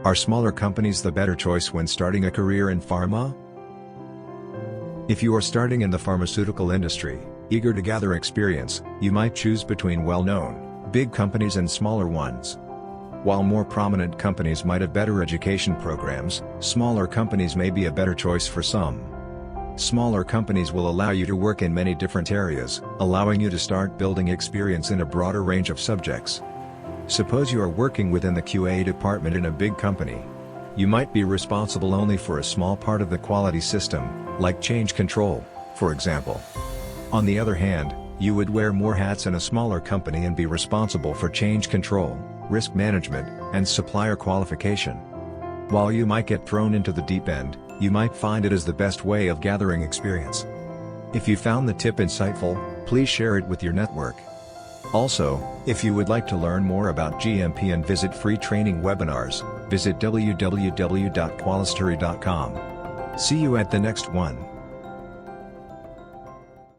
Are smaller companies the better choice when starting a career in pharma? If you are starting in the pharmaceutical industry, eager to gather experience, you might choose between well-known, big companies and smaller ones. While more prominent companies might have better education programs, smaller companies may be a better choice for some. Smaller companies will allow you to work in many different areas, allowing you to start building experience in a broader range of subjects. Suppose you are working within the QA department in a big company. You might be responsible only for a small part of the quality system, like change control, for example. On the other hand, you would wear more hats in a smaller company and be responsible for change control, risk management, and supplier qualification. While you might get thrown into the deep end, you might find it is the best way of gathering experience. If you found the tip insightful, please share it with your network. Also, if you would like to learn more about GMP and visit free training webinars, visit www.qualistory.com. See you at the next one.